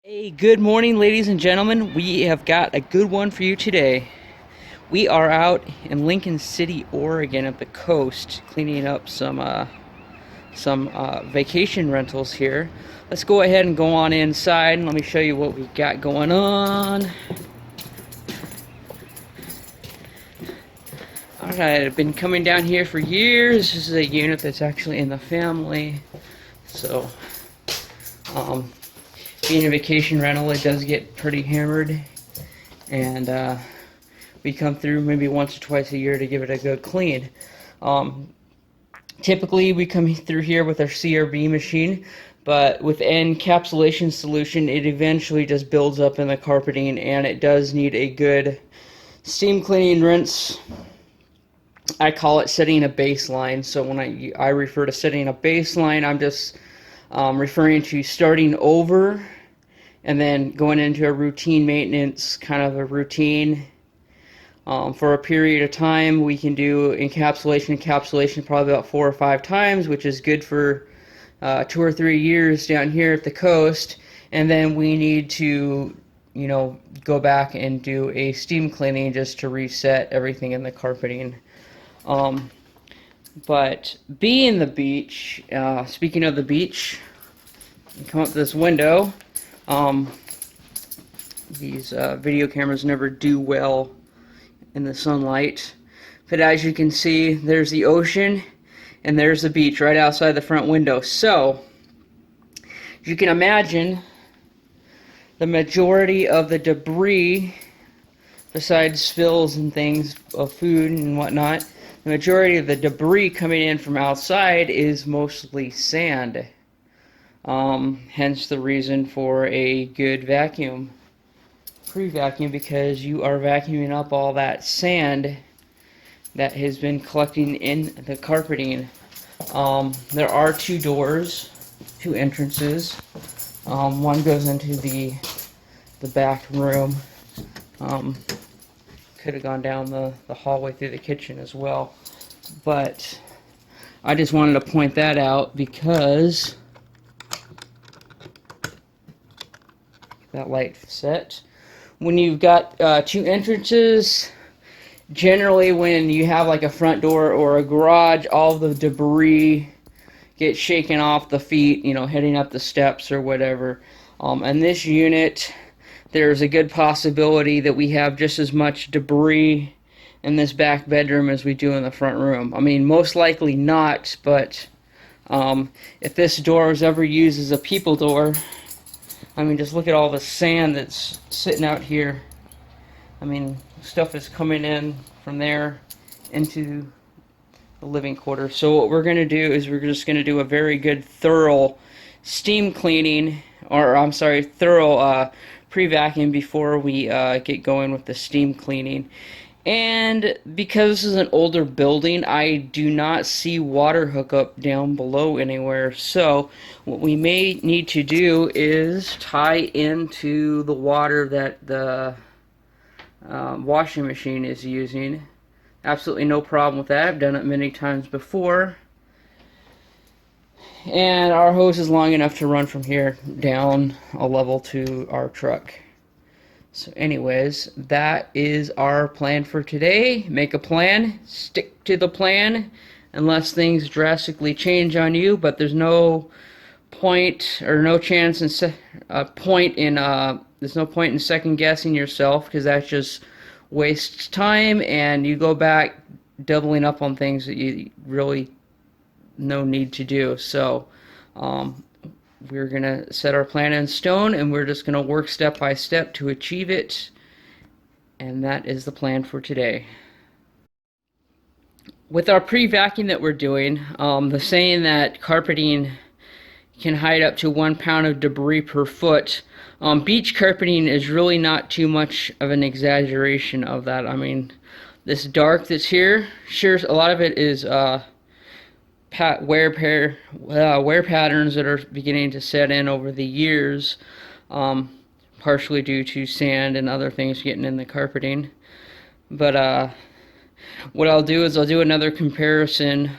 Hey, good morning, ladies and gentlemen. We have got a good one for you today. We are out in Lincoln City, Oregon, at the coast, cleaning up some vacation rentals here. Let's go ahead and go on inside and let me show you what we got going on. Alright, I've been coming down here for years. This is a unit that's actually in the family. So, being a vacation rental, it does get pretty hammered. And we come through maybe once or twice a year to give it a good clean. Typically, we come through here with our CRB machine, but with encapsulation solution, it eventually just builds up in the carpeting, and it does need a good steam cleaning rinse. I call it setting a baseline. So when I refer to setting a baseline, I'm just referring to starting over and then going into a routine maintenance, kind of a routine. For a period of time, we can do encapsulation probably about 4 or 5 times, which is good for 2 or 3 years down here at the coast. And then we need to, go back and do a steam cleaning just to reset everything in the carpeting. But being the beach, speaking of the beach, you come up this window. These video cameras never do well in the sunlight, but as you can see, there's the ocean and there's the beach right outside the front window. So you can imagine the majority of the debris, besides spills and things of food and whatnot, the majority of the debris coming in from outside is mostly sand. Hence the reason for a good vacuum, pre-vacuum, because you are vacuuming up all that sand that has been collecting in the carpeting. There are 2 doors, 2 entrances. One goes into the back room. Could have gone down the hallway through the kitchen as well, but I just wanted to point that out because that light set. When you've got 2 entrances, generally when you have like a front door or a garage, all the debris gets shaken off the feet, heading up the steps or whatever. And this unit, there's a good possibility that we have just as much debris in this back bedroom as we do in the front room. I mean, most likely not, but if this door was ever used as a people door, I mean, just look at all the sand that's sitting out here. I mean, stuff is coming in from there into the living quarters. So what we're going to do is we're just going to do a very good thorough steam cleaning, or I'm sorry, thorough pre-vacuum before we get going with the steam cleaning. And because this is an older building, I do not see water hookup down below anywhere. So what we may need to do is tie into the water that the washing machine is using. Absolutely no problem with that. I've done it many times before. And our hose is long enough to run from here down a level to our truck. So anyways, that is our plan for today. Make a plan, stick to the plan, unless things drastically change on you, but there's no point or no chance in there's no point in second guessing yourself, because that just wastes time and you go back doubling up on things that you really no need to do. So we're going to set our plan in stone, and we're just going to work step by step to achieve it. And that is the plan for today. With our pre-vacuum that we're doing, the saying that carpeting can hide up to 1 pound of debris per foot, beach carpeting is really not too much of an exaggeration of that. I mean, this dark that's here, sure, a lot of it is wear patterns that are beginning to set in over the years, partially due to sand and other things getting in the carpeting. But what I'll do is I'll do another comparison,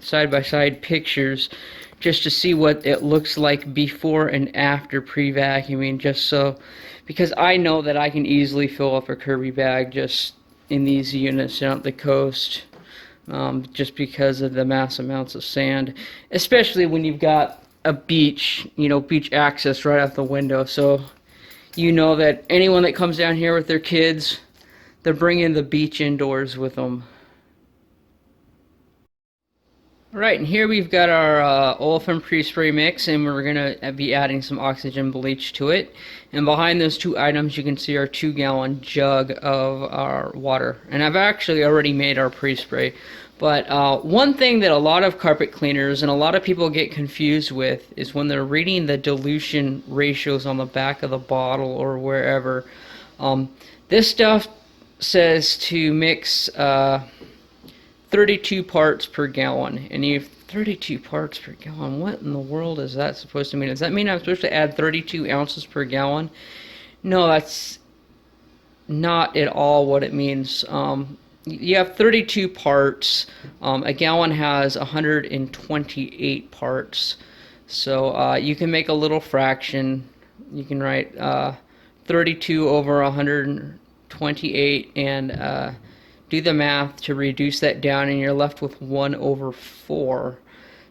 side by side pictures, just to see what it looks like before and after pre-vacuuming, just so, because I know that I can easily fill up a Kirby bag just in these units down at the coast, just because of the mass amounts of sand, especially when you've got a beach, beach access right out the window. So you know that anyone that comes down here with their kids, they're bringing the beach indoors with them. Right, and here we've got our olefin pre-spray mix, and we're going to be adding some oxygen bleach to it. And behind those two items, you can see our 2-gallon jug of our water. And I've actually already made our pre-spray. But one thing that a lot of carpet cleaners and a lot of people get confused with is when they're reading the dilution ratios on the back of the bottle or wherever. This stuff says to mix 32 parts per gallon, and you have 32 parts per gallon. What in the world is that supposed to mean? Does that mean I'm supposed to add 32 ounces per gallon? No, that's not at all what it means. You have 32 parts. A gallon has 128 parts. So you can make a little fraction. You can write 32 over 128 and do the math to reduce that down, and you're left with 1 over 4.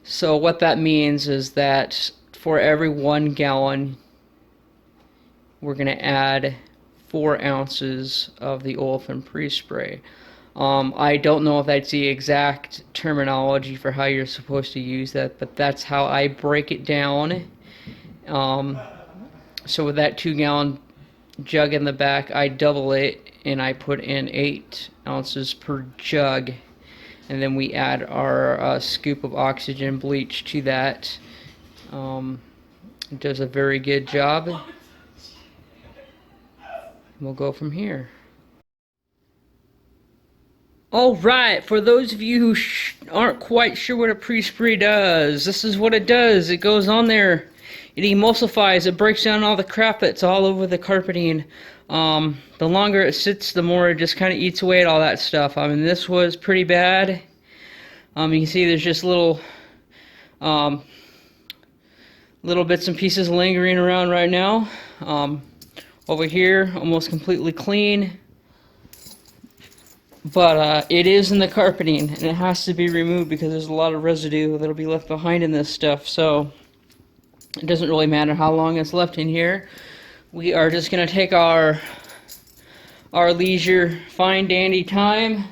So what that means is that for every 1 gallon, we're going to add 4 ounces of the olefin pre-spray. I don't know if that's the exact terminology for how you're supposed to use that, but that's how I break it down. So with that 2-gallon jug in the back, I double it and I put in 8 ounces per jug, and then we add our scoop of oxygen bleach to that. It does a very good job. We'll go from here. Alright, for those of you who aren't quite sure what a pre-spray does, this is what it does. It goes on there, it emulsifies, it breaks down all the crap that's all over the carpeting. The longer it sits, the more it just kind of eats away at all that stuff. I mean, this was pretty bad. You can see there's just little bits and pieces lingering around right now. Over here, almost completely clean. But it is in the carpeting, and it has to be removed because there's a lot of residue that'll be left behind in this stuff. So it doesn't really matter how long it's left in here. We are just going to take our leisure, fine dandy time,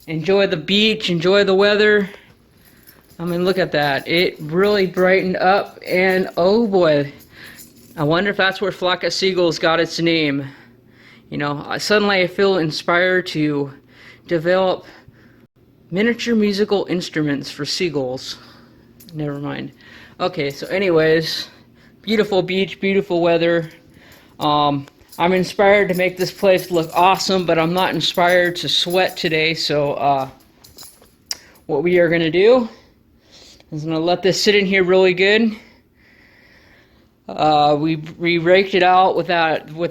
enjoy the beach, enjoy the weather. I mean, look at that. It really brightened up, and oh boy, I wonder if that's where Flock of Seagulls got its name. Suddenly I feel inspired to develop miniature musical instruments for seagulls. Never mind. Okay, so anyways, beautiful beach, beautiful weather. I'm inspired to make this place look awesome, but I'm not inspired to sweat today, so what we are going to do is going to let this sit in here really good. We raked it out with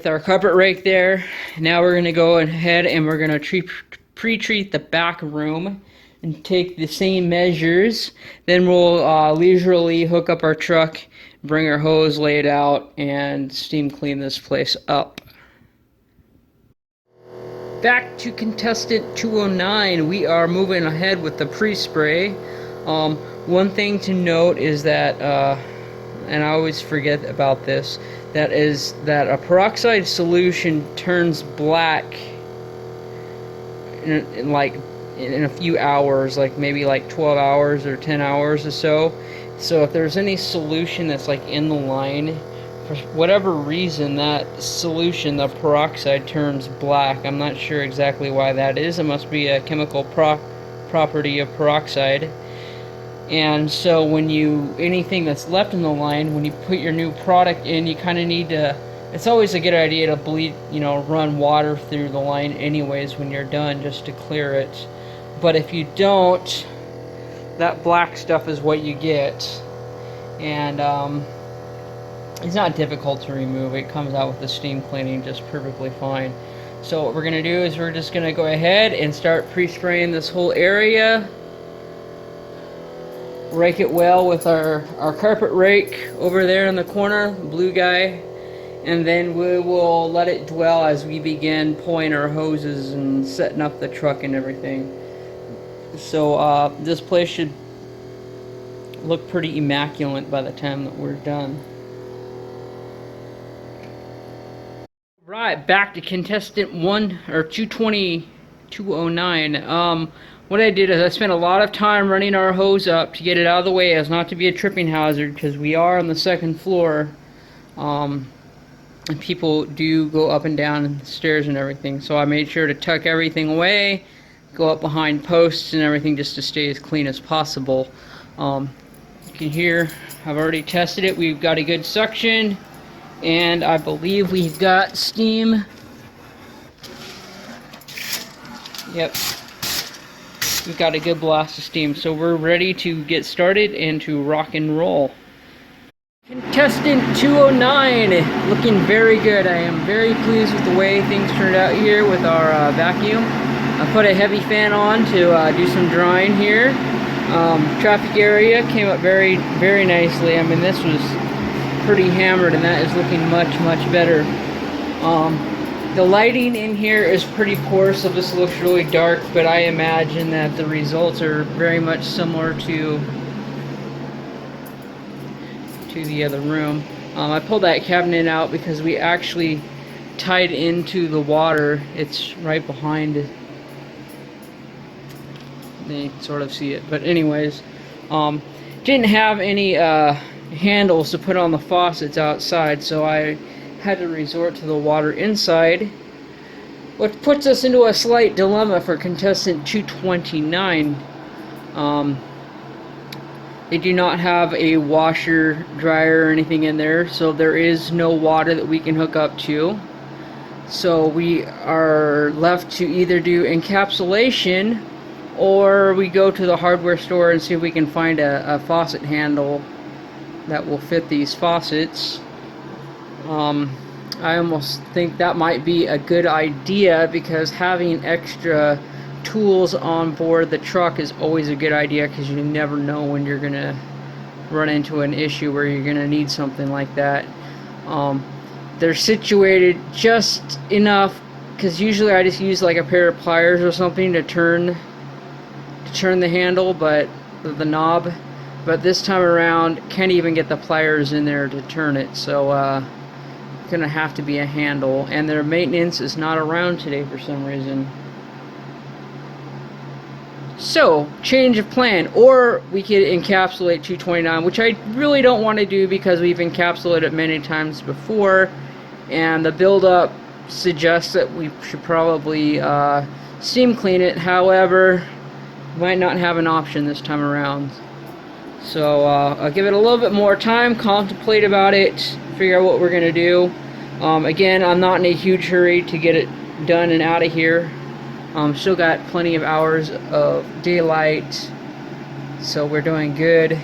our carpet rake there. Now we're going to go ahead and we're going to pre-treat the back room and take the same measures. Then we'll leisurely hook up our truck, bring our hose, lay it out, and steam clean this place up. Back to contestant 209, we are moving ahead with the pre-spray. One thing to note is that, and I always forget about this, that a peroxide solution turns black in a few hours, like maybe 12 hours or 10 hours or so. So if there's any solution that's in the line, for whatever reason, that solution, the peroxide, turns black. I'm not sure exactly why that is. It must be a chemical property of peroxide. And so anything that's left in the line, when you put your new product in, you kind of need to, it's always a good idea to run water through the line anyways when you're done, just to clear it. But if you don't, that black stuff is what you get. And it's not difficult to remove. It comes out with the steam cleaning just perfectly fine. So what we're going to do is we're just going to go ahead and start pre-spraying this whole area. rake it well with our carpet rake over there in the corner, blue guy, and then we will let it dwell as we begin pulling our hoses and setting up the truck and everything. So this place should look pretty immaculate by the time that we're done. Right, back to contestant 209. What I did is I spent a lot of time running our hose up to get it out of the way as not to be a tripping hazard, because we are on the second floor, and people do go up and down the stairs and everything. So I made sure to tuck everything away, go up behind posts and everything just to stay as clean as possible. You can hear I've already tested it. We've got a good suction, and I believe we've got steam. Yep, we've got a good blast of steam, so we're ready to get started and to rock and roll. Contestant 209, looking very good. I am very pleased with the way things turned out here with our vacuum. I put a heavy fan on to do some drying here. Traffic area came up very, very nicely. I mean, this was pretty hammered, and that is looking much, much better. The lighting in here is pretty poor, so this looks really dark, but I imagine that the results are very much similar to the other room. I pulled that cabinet out because we actually tied into the water. It's right behind it. They sort of see it, but anyways, didn't have any handles to put on the faucets outside, so I had to resort to the water inside, which puts us into a slight dilemma for contestant 229. They do not have a washer, dryer, or anything in there, so there is no water that we can hook up to. So we are left to either do encapsulation, or we go to the hardware store and see if we can find a faucet handle that will fit these faucets. I almost think that might be a good idea, because having extra tools on board the truck is always a good idea, because you never know when you're gonna run into an issue where you're gonna need something like that. They're situated just enough, because usually I just use like a pair of pliers or something to turn the handle, but the knob, but this time around can't even get the pliers in there to turn it, so gonna have to be a handle, and their maintenance is not around today for some reason. So, change of plan, or we could encapsulate 229, which I really don't want to do because we've encapsulated it many times before, and the buildup suggests that we should probably steam clean it. However, might not have an option this time around. So I'll give it a little bit more time, contemplate about it, figure out what we're going to do. Again, I'm not in a huge hurry to get it done and out of here. Still got plenty of hours of daylight, so we're doing good.